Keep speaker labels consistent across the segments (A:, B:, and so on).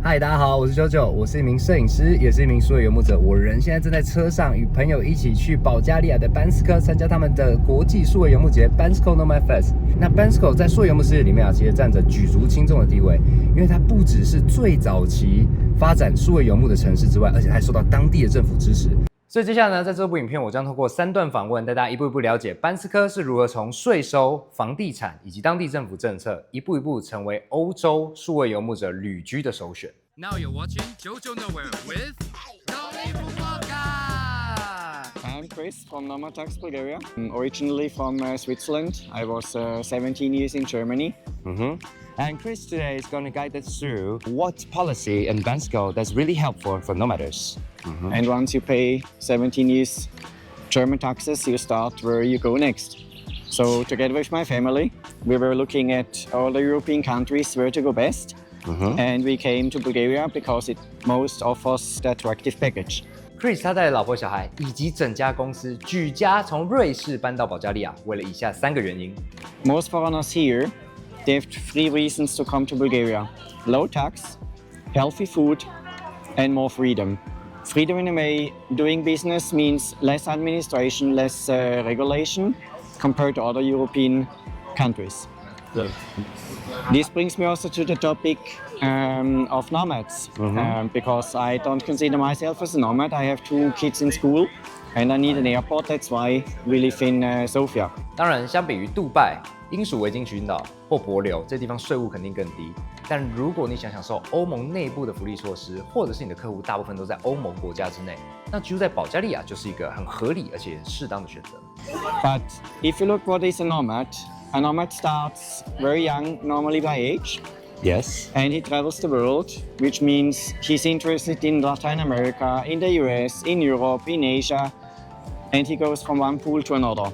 A: 嗨，大家好，我是九九，我是一名摄影师，也是一名数位游牧者。我人现在正在车上，与朋友一起去保加利亚的班斯科参加他们的国际数位游牧节 Bansko Nomad Fest。那 Bansko 在数位游牧世界里面其实占着举足轻重的地位，因为它不只是最早期发展数位游牧的城市之外，而且还受到当地的政府支持。所以接下来呢，在这部影片，我将透过3段访问，带大家一步一步了解班斯科是如何从税收、房地产以及当地政府政策，一步一步成为欧洲数位游牧者旅居的首选。
B: Now you're watching JoJo Nowhere with Tony
C: I'm Chris from Nomads Bulgaria. I'm originally from Switzerland. I was 17 years in Germany.
A: And Chris today is going to guide us through what policy in Bansko that's really helpful for nomaders.
C: And once you pay 17 years German taxes, you start where you go next. So together with my family, we were looking at all the European countries where to go best. And we came to Bulgaria because it most offers the attractive package.
A: Chris 他带着老婆小孩以及整家公司举家从瑞士搬到保加利亚，为了以下3个原因。
C: Most foreigners here, they have 3 reasons to come to Bulgaria: low tax, healthy food, and more freedom. Freedom in a way, doing business means less administration, less regulation compared to other European countries. This brings me also to the topic of nomads, because I don't consider myself as a nomad. I have 2 kids in school and I need an airport. That's why we live in Sofia.
A: 当然，相比于杜拜、英属维京群岛或帛琉，这地方税务肯定更低。但如果你想享受欧盟内部的福利措施，或者是你的客户大部分都在欧盟国家之内，那居住在保加利亚就是一个很合理而且适当的选择。
C: But if you look what is a nomad starts very young, normally by age.
A: Yes.
C: And he travels the world, which means he's interested in Latin America, in the US, in Europe, in Asia, and he goes from one pool to another.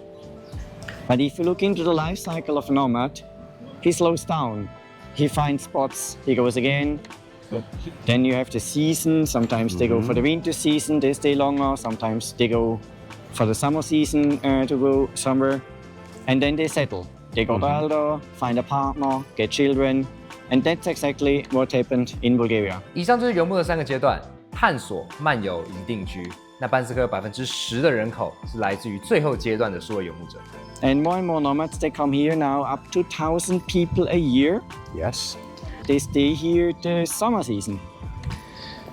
C: But if you look into the life cycle of a nomad, he slows down. He finds spots, he goes again. Then you have the season. Sometimes they go for the winter season, they stay longer. Sometimes they go for the summer season to go somewhere. And then they settle. They got older, find a partner, get children, and that's exactly what happened in Bulgaria.
A: 以上就是游牧的3个阶段：探索、漫游以及定居。那班斯科10%的人口是来自于最后阶段的数位游牧者。
C: And more nomads, they come here now, up to 1,000 people a year.
A: Yes.
C: They stay here the summer season.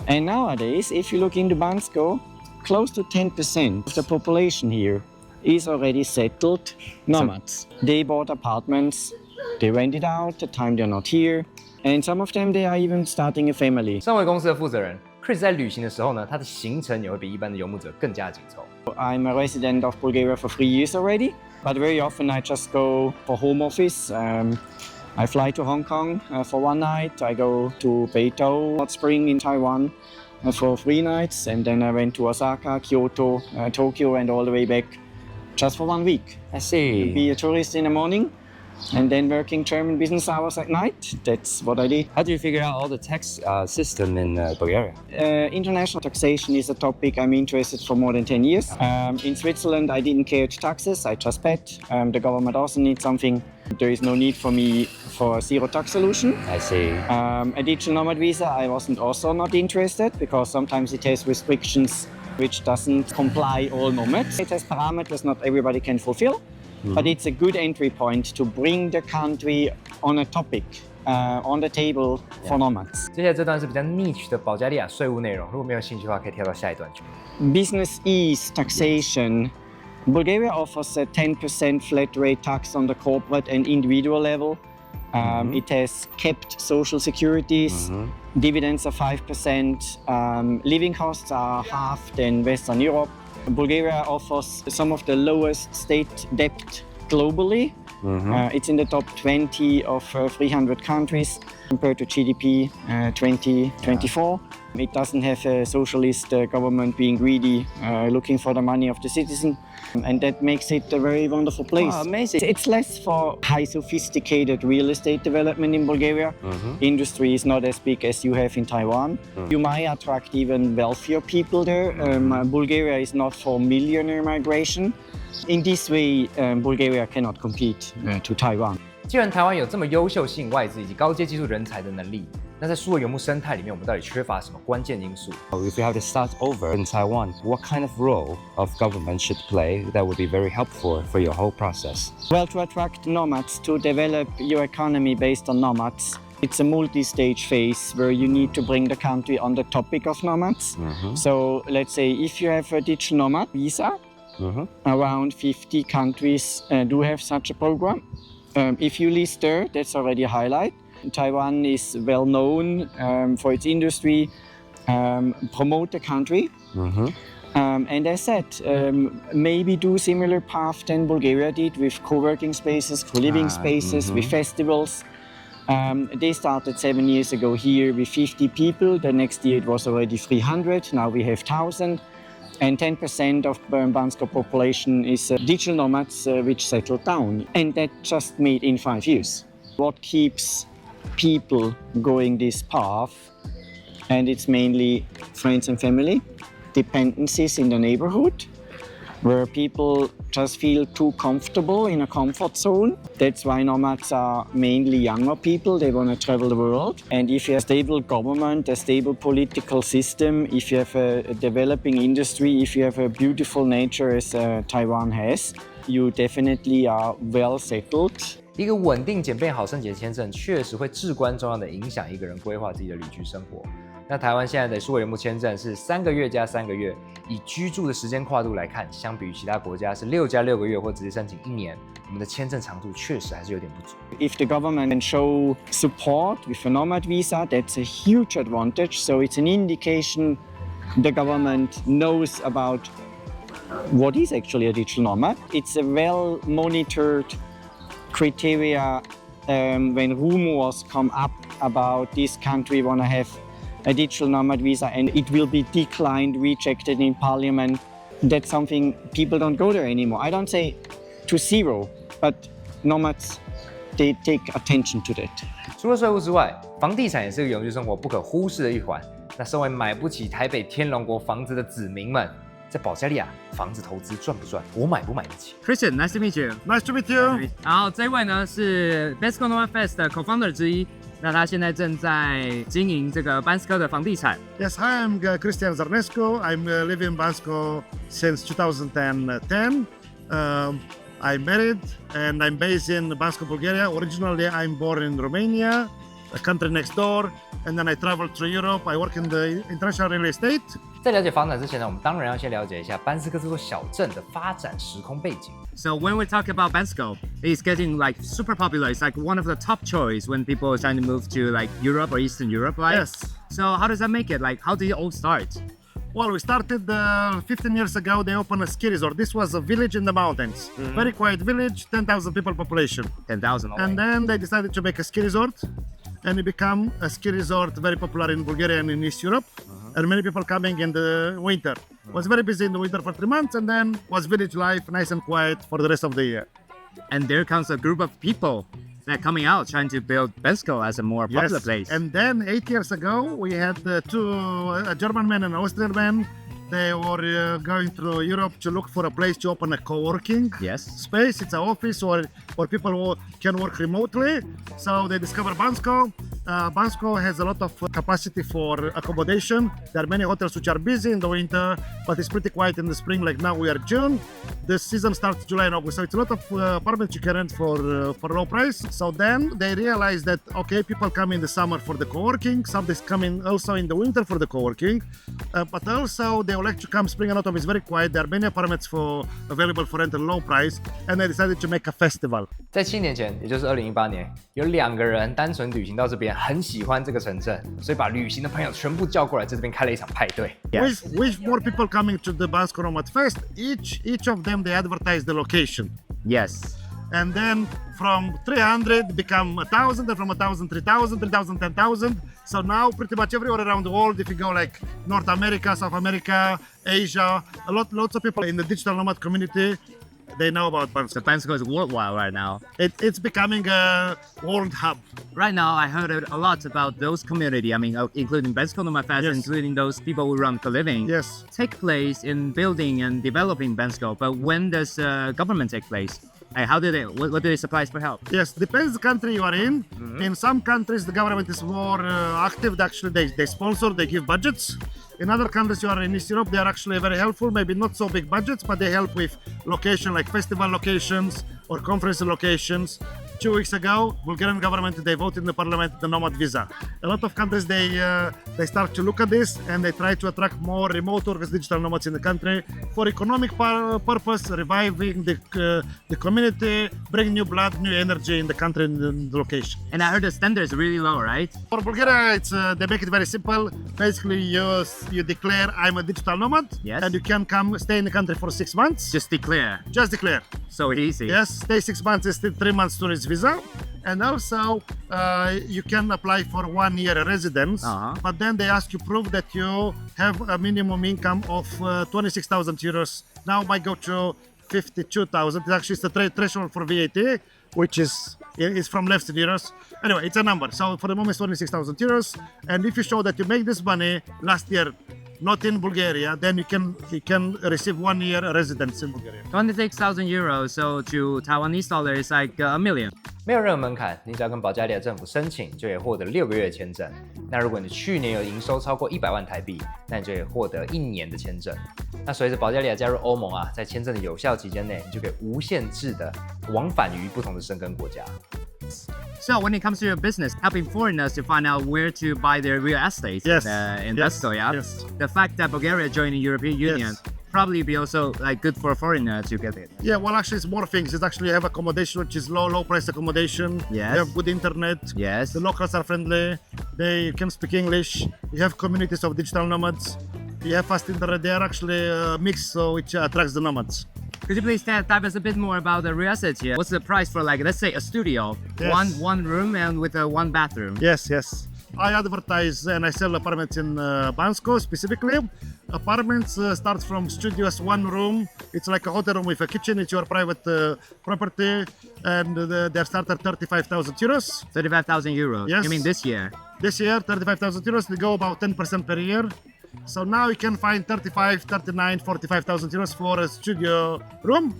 C: And nowadays, if you look into Bansko, close to 10% of the population here is already settled nomads. They bought apartments, they rent it out the time they're not here, and some of them they are even starting a family.
A: 身为公司的负责人 ，Chris 在旅行的时候呢，他的行程也会比一般的游牧者更加紧凑。
C: I'm a resident of Bulgaria for 3 years already, but very often I just go for home office. I fly to Hong Kong for 1 night. I go to Beito Hot Spring in Taiwan for 3 nights, and then I went to Osaka, Kyoto, Tokyo, and all the way back. Just for 1 week.
A: I see.
C: Be a tourist in the morning and then working German business hours at night. That's what I did.
A: How do you figure out all the tax system in Bulgaria?
C: International taxation is a topic I'm interested for more than 10 years. In Switzerland, I didn't care taxes. I just paid. The government also needs something. There is no need for me for a zero tax solution.
A: I see.
C: A digital nomad visa, I wasn't also not interested because sometimes it has restrictions which doesn't comply all nomads. It has parameters not everybody can fulfill, but it's a good entry point to bring the country on a topic, on the table for nomads.
A: 接下来这段是比较 niche 的保加利亚税务内容，如果没有兴趣的话，可以跳到下一段去。
C: Business ease taxation. Bulgaria offers a 10% flat rate tax on the corporate and individual level. It has kept social securities. Dividends are 5%. Living costs are half than Western Europe. Bulgaria offers some of the lowest state debt globally. It's in the top 20 of 300 countries compared to GDP 2024. It doesn't have a socialist government being greedy, looking for the money of the citizen. And that makes it a very wonderful place.
A: Oh, amazing.
C: It's less for high sophisticated real estate development in Bulgaria. Industry is not as big as you have in Taiwan. You might attract even wealthier people there. Bulgaria is not for millionaire migration. In this way, Bulgaria cannot compete to Taiwan.
A: 既然台湾有这么优秀吸引外资以及高阶技术人才的能力，那在数位游牧生态里面，我们到底缺乏什么关键因素？
D: If we have to start over in Taiwan, what kind of role of government should play that would be very helpful for your whole process?
C: Well, to attract nomads, to develop your economy based on nomads, it's a multi-stage phase where you need to bring the country on the topic of nomads. So let's say if you have a digital nomad visa, around 50 countries do have such a program. If you list there, that's already a highlight. Taiwan is well known for its industry, promote the country. And as said, maybe do similar path than Bulgaria did with co-working spaces, co-living spaces, with festivals. They started 7 years ago here with 50 people. The next year it was already 300. Now we have 1,000. And 10% of Bansko population is digital nomads which settled down. And that just made in 5 years. What keeps people going this path? And it's mainly friends and family, dependencies in the neighborhood, where people just feel too comfortable in a comfort zone. That's why nomads are mainly younger people. They want to travel the world. And if you have a stable government, a stable political system, if you have a developing industry, if you have a beautiful nature as Taiwan has, you definitely are well settled.
A: 一个稳定减配好升级的签证，确实会至关重要的影响一个人规划自己的旅居生活。那台湾现在的数位游牧签证是3个月加3个月，以居住的时间跨度来看，相比于其他国家是6加6个月或直接申请1年，我们的签证长度确实还是有点不足。
C: If the government can show support with a nomad visa, that's a huge advantage. So it's an indication the government knows about what is actually a digital nomad. It's a well-monitored criteria when rumors come up about this country want to have a digital nomad visa and it will be declined, rejected in parliament. That's something people don't go there anymore. I don't say to zero, but nomads, they take attention to that.
A: 除了税务之外，房地产也是个永居生活不可忽视的一环。那身为买不起台北天龙国房子的子民们，在保加利亚房子投资赚不赚？我买不买得起
B: Christian, nice to meet you.
E: Nice to meet you.
B: 然后这位呢是 Bansko Nomad Fest 的 co-founder 之一，那他现在正在经营这个班斯科的房地产。
E: Yes, hi, I'm Christian Zarnesco. I'm living in Bansko since 2010. I'm married and I'm based in Bansko, Bulgaria. Originally, I'm born in Romania, a country next door. And then I traveled through Europe. I work in the international real estate.
A: 在了解房产之前呢，我们当然要先了解一下班斯科这座小镇的发展时空背景。
B: So when we talk about Bansko, it's getting like super popular. It's like one of the top choice when people are trying to move to like Europe or Eastern Europe, right?
E: Yes.
B: So how does that make it? Like how did it all start?
E: Well, we started 15 years ago. They opened a ski resort. This was a village in the mountains. Very quiet village, 10,000 people population.
B: 10,000.
E: And then they decided to make a ski resort. And it became a ski resort very popular in Bulgaria and in East Europe. And many people coming in the winter. Was very busy in the winter for 3 months and then was village life, nice and quiet for the rest of the year.
B: And there comes a group of people that are coming out trying to build Bansko as a more popular place.
E: And then 8 years ago, we had a German man and an Austrian man. They were going through Europe to look for a place to open a co-working space. It's an office where people can work remotely. So they discovered Bansko. Bansko has a lot of capacity for accommodation. There are many hotels which are busy in the winter, but it's pretty quiet in the spring. Like now we are June. The season starts July and August. So it's a lot of apartments you can rent for low price. So then they realized that, okay, people come in the summer for the co-working. Some is coming also in the winter for the co-working. But also they like to come spring and autumn. It's very quiet. There are many apartments available for rent at low price. And they decided to make a festival.
A: 在7年前，也就是2018年，有2个人单纯旅行到这边，很喜欢这个城镇，所以把旅行的朋友全部叫过来，在这边开了一场派对。
E: With more people coming to the Bansko Nomad Fest, each of them they advertise the location.
B: Yes.
E: And then from 300 become 1,000, and from 1,000 3,000, 3,000 10,000. So now pretty much everywhere around the world, if you go like North America, South America, Asia, lots of people in the digital nomad community, they know about Bansko.
B: So Bansko is worldwide right now.
E: It's becoming a world hub.
B: Right now, I heard a lot about those community. I mean, including Bansko Nomad Fest, including those people who run for living.
E: Yes.
B: Take place in building and developing Bansko. But when does government take place? How do they? What do they supply for help?
E: Yes, depends the country you are in. In some countries, the government is more active. Actually, they sponsor, they give budgets. In other countries you are in East Europe, they are actually very helpful. Maybe not so big budgets, but they help with location, like festival locations or conference locations. 2 weeks ago, Bulgarian government, they voted in the parliament the Nomad Visa. A lot of countries, they start to look at this and they try to attract more remote workers, digital nomads in the country for economic purpose, reviving the community, bring new blood, new energy in the country and the location.
B: And I heard the standard is really low, right?
E: For Bulgaria, they make it very simple. Basically, you declare I'm a digital nomad,
B: Yes.
E: and you can come stay in the country for 6 months.
B: Just declare.
E: Just declare.
B: So easy.
E: Yes, stay 6 months is still 3 months tourist visa, and also you can apply for 1 year residence. But then they ask you prove that you have a minimum income of 26,000 euros. Now might go to 52,000. Actually, it's the threshold for VAT, which is from less in euros. Anyway, it's a number. So for the moment, it's 26,000 euros. And if you show that you make this money last year, not in Bulgaria, then you can receive 1 year residence in Bulgaria.
B: 26,000 euros, so to Taiwanese dollar is like $1 million.
A: 没有任何门槛，你只要跟保加利亚政府申请，就可以获得6个月的签证。那如果你去年有营收超过100万台币，那你就可以获得1年的签证。那随着保加利亚加入欧盟啊，在签证的有效期间内，你就可以无限制的往返于不同的生根国家。
B: So when it comes to your business, helping foreigners to find out where to buy their real estate in Bansko, yeah?
E: Yes.
B: The fact that Bulgaria joined the European Union probably be also like good for a foreigner to get it.
E: Yeah, well, actually, it's more things. It's actually you have accommodation, which is low price accommodation.
B: Yes.
E: You have good internet.
B: Yes.
E: The locals are friendly. They can speak English. You have communities of digital nomads. You have fast internet. They are actually mixed, so which attracts the nomads.
B: Could you please tell us a bit more about the real estate here? What's the price for, like, let's say a studio,
E: Yes.
B: one room and with a 1 bathroom?
E: Yes. I advertise and I sell apartments in Bansko specifically. Apartments start from studios, 1 room. It's like a hotel room with a kitchen. It's your private property, and they start at 35,000 euros.
B: 35,000 euros.
E: Yes.
B: You mean this year?
E: This year, 35,000 euros. They go about 10% per year. So now you can find 35, 39, 45,000 euros for a studio room.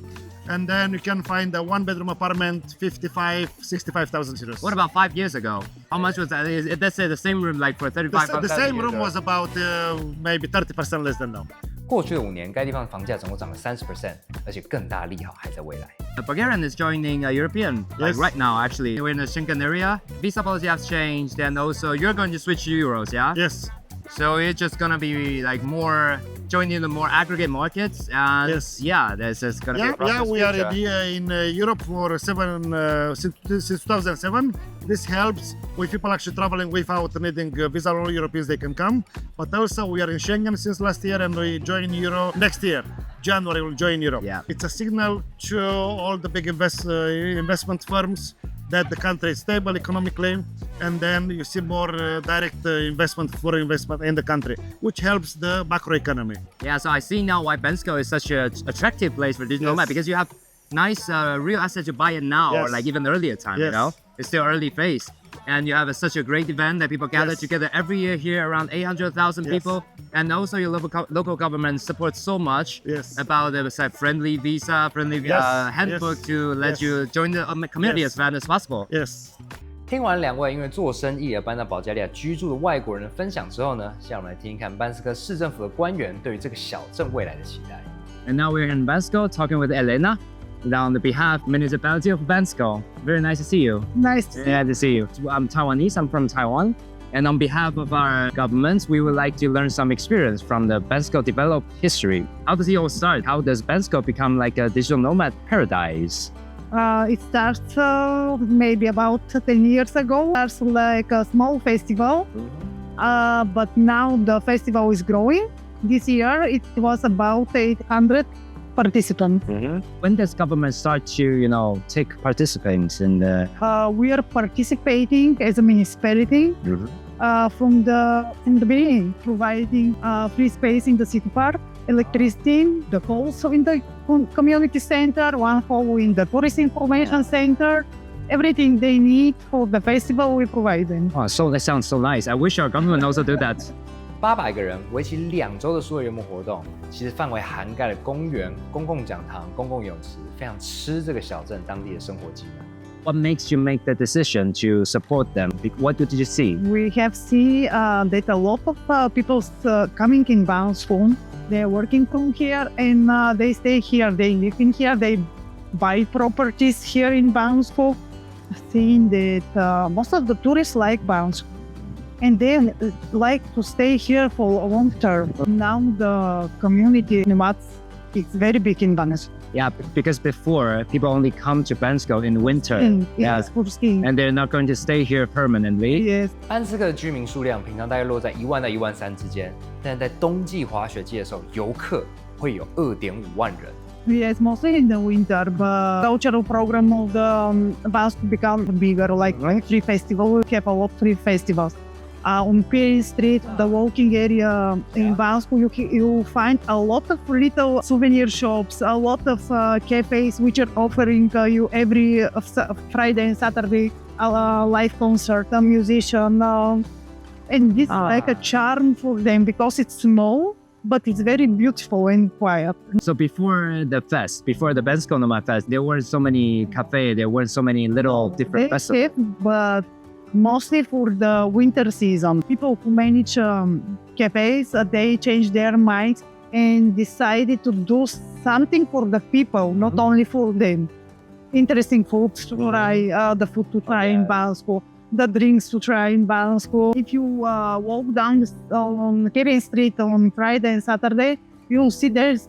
E: And then you can find a 1-bedroom apartment, 55, 65,000 euros.
B: What about 5 years ago? How much was that? Let's say the same room, like for 35,000.
E: The same room was about maybe 30% less than now.
A: 过去的5年，该地方的房价总共涨了30%，而且更大利好还在未来。
B: Bulgarian is joining European like
E: Yes.
B: right now. Actually, we're in the Schengen area. Visa policy has changed, and also you're going to switch to euros, yeah?
E: Yes.
B: So it's just gonna be like more joining the more aggregate markets, and
E: Yes.
B: yeah, there's just gonna be a process.
E: We are in Europe for since 2007. This helps with people actually traveling without needing visa. All Europeans they can come, but also we are in Schengen since last year, and we join Euro next year. January we'll join Europe.
B: Yeah.
E: It's a signal to all the big investment firms that the country is stable economically, and then you see more direct foreign investment in the country, which helps the macro economy.
B: Yeah, so I see now why Bansko is such an attractive place for digital nomad, because you have nice real assets to buy it now, or
E: Yes.
B: like even earlier time, you
E: Yes.
B: know? It's still early phase. And you have such a great event that people gather
E: Yes.
B: together every year here, around 800,000
E: Yes.
B: people. And also your local government supports so much
E: Yes.
B: about the friendly visa, friendly
E: Yes.
B: handbook
E: Yes.
B: to let
E: Yes.
B: you join the community
E: Yes.
B: as fast as possible.
E: Yes.
A: 听完2位因为做生意而搬到保加利亚居住的外国人的分享之后呢，下面我们来听听看班斯科市政府的官员对于这个小镇未来的期待。
B: And now we're in Bansko talking with Elena on the behalf of municipality of Bansko. Very nice to see you.
F: Nice to see you.
B: Glad to see you. I'm Taiwanese. I'm from Taiwan. And on behalf of our governments, we would like to learn some experience from the Bansko developed history. How does it all start? How does Bansko become like a digital nomad paradise?
F: It starts maybe about 10 years ago. It starts like a small festival, but now the festival is growing. This year it was about 800 participants.
B: When does government start to, take participants in the...
F: We are participating as a municipality from the beginning, providing free space in the city park, electricity, the halls in the community center, 1 hall in the tourist information center. Everything they need for the festival, we provide them.
B: Oh, so that sounds so nice. I wish our government also do that.
A: 800个人，为期2周的数位游牧活动，其实范围涵盖了公园、公共讲堂、公共泳池，非常吃这个小镇当地的生活机能。
B: What makes you make the decision to support them? What did you see?
F: We have seen that a lot of people coming in Bansko. They're working from here and they stay here. They live in here. They buy properties here in Bansko. Seeing that most of the tourists like Bansko and they like to stay here for a long term. Now the community nomads is very big in Bansko.
B: Yeah, because before people only come to Bansko in winter.
F: Yes, for skiing.
B: And they're not going to stay here permanently.
F: Yes.
A: 班斯克的居民数量平常大概落在1万到1万3之间，但在冬季滑雪季的时候，游客会有2.5万人。
F: Yes, mostly in the winter, but cultural program of the Bansko become bigger, like free festival. We have a lot of free festivals. On Pier Street, the walking area in Bansko, you find a lot of little souvenir shops, a lot of cafes which are offering you every Friday and Saturday a live concert, a musician. And this is like a charm for them because it's small, but it's very beautiful and quiet.
B: So before the fest, before the Bansko Nomad Fest, there weren't so many cafes, there weren't so many little different festivals.
F: But mostly for the winter season. People who manage cafes, they changed their minds and decided to do something for the people, not only for them. Interesting foods to try, the food to try in Bansko, the drinks to try in Bansko. If you walk down on Pier Street on Friday and Saturday, you'll see there's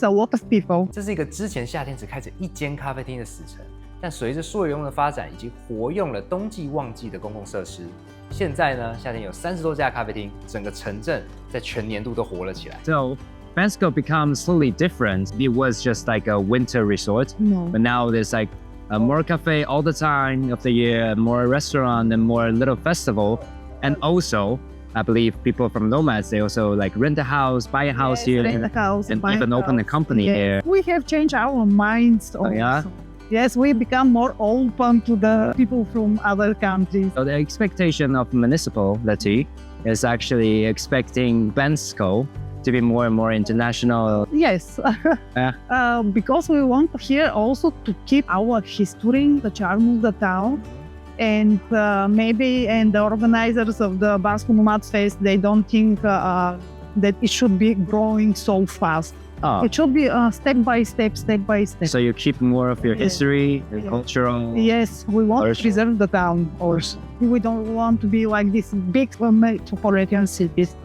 F: a lot of people.
A: 这是一个之前夏天只开着1间咖啡厅的死城。但随着数位游牧的发展，以及活用了冬季旺季的公共设施，现在呢，夏天有30多家咖啡厅，整个城镇在全年度都活了起来。
B: So Bansko becomes slowly different. It was just like a winter resort, but now there's like more cafe all the time of the year, more restaurant, and more little festival, and also. I believe people from Nomads, they also like rent a house, buy a house here,
F: rent a house,
B: and even open a company here.
F: We have changed our minds also.
B: Oh, yeah?
F: Yes, we become more open to the people from other countries.
B: So the expectation of municipality is actually expecting Bansko to be more and more international.
F: Yes, because we want here also to keep our history, the charm of the town. And maybe the organizers of the Bansko Nomad Fest, they don't think that it should be growing so fast. It should be step by step.
B: So you keep more of your history, your cultural.
F: Yes, we want to preserve the town also. We don't want to be like this big metropolitan cities.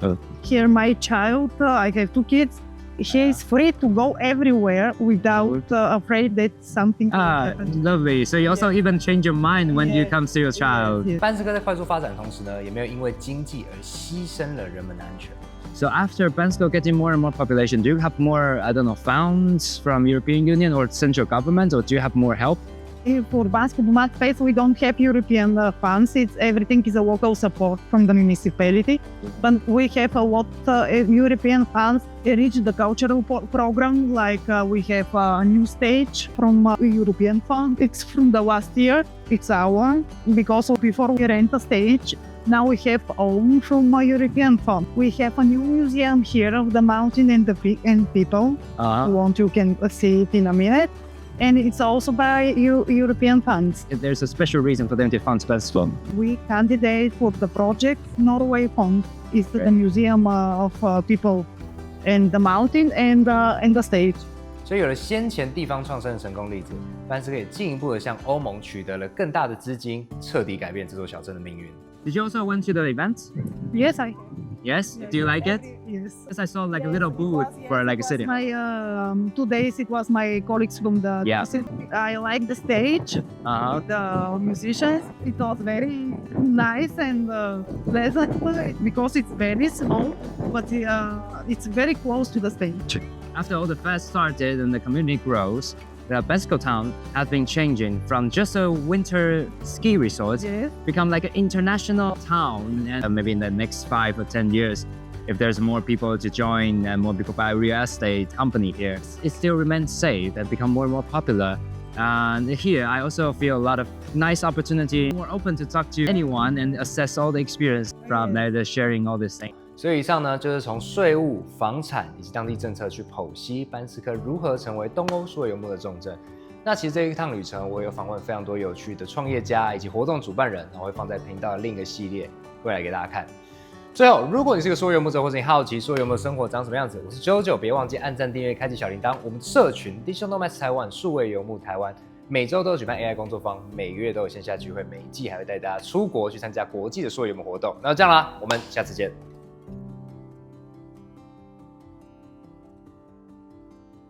F: Here, my child, I have 2 kids. He is free to go everywhere without afraid that something will happen.
B: Lovely. So you also even change your mind when you come to your child.
A: 班斯克在快速发展的同时呢，也没有因为经济而牺牲了人们的安全。
B: So after Bansko getting more and more population, do you have more, I don't know, funds from European Union or central government, or do you have more help?
F: For Bansko Nomad Fest, we don't have European funds. Everything is a local support from the municipality. But we have a lot of European funds. They reach the cultural program, like we have a new stage from European fund. It's from the last year. It's our, because before we rent a stage, now we have own from a European fund. We have a new museum here of the mountain and the people. Who want, you can see it in a minute. And it's also by European funds.
B: There's a special reason for them to fund Bansko.
F: We candidate for the project Norway Fund. It's the museum of people and the mountain and the stage.
A: 所以有了先前地方创生的成功例子，班斯克也进一步的向欧盟取得了更大的资金，彻底改变这座小镇的命运。
B: Did you also went to the event?
F: Yes,
B: Yes? Do you like it?
F: Yes.
B: Yes, I saw like a little booth for like a city.
F: My 2 days, it was my colleagues from the I like the stage, the musicians. It was very nice and pleasant because it's very small, but it's very close to the stage.
B: After all the fest started and the community grows, the Bansko town has been changing from just a winter ski resort, become like an international town. And maybe in the next 5 or 10 years, if there's more people to join and more people buy real estate company here, it still remains safe and become more and more popular. And here, I also feel a lot of nice opportunity, more open to talk to anyone and assess all the experience from sharing all these things.
A: 所以以上呢，就是从税务、房产以及当地政策去剖析班斯科如何成为东欧数位游牧的重镇。那其实这一趟旅程，我有访问非常多有趣的创业家以及活动主办人，然后会放在频道的另一个系列，会来给大家看。最后，如果你是个数位游牧者，或者你好奇数位游牧生活长什么样子，我是JoJo，别忘记按赞、订阅、开启小铃铛。我们社群 Digital Nomads Taiwan 数位游牧台湾，每周都有举办 AI 工作坊，每月都有线下聚会，每一季还会带大家出国去参加国际的数位游牧活动。那就这样啦，我们下次见。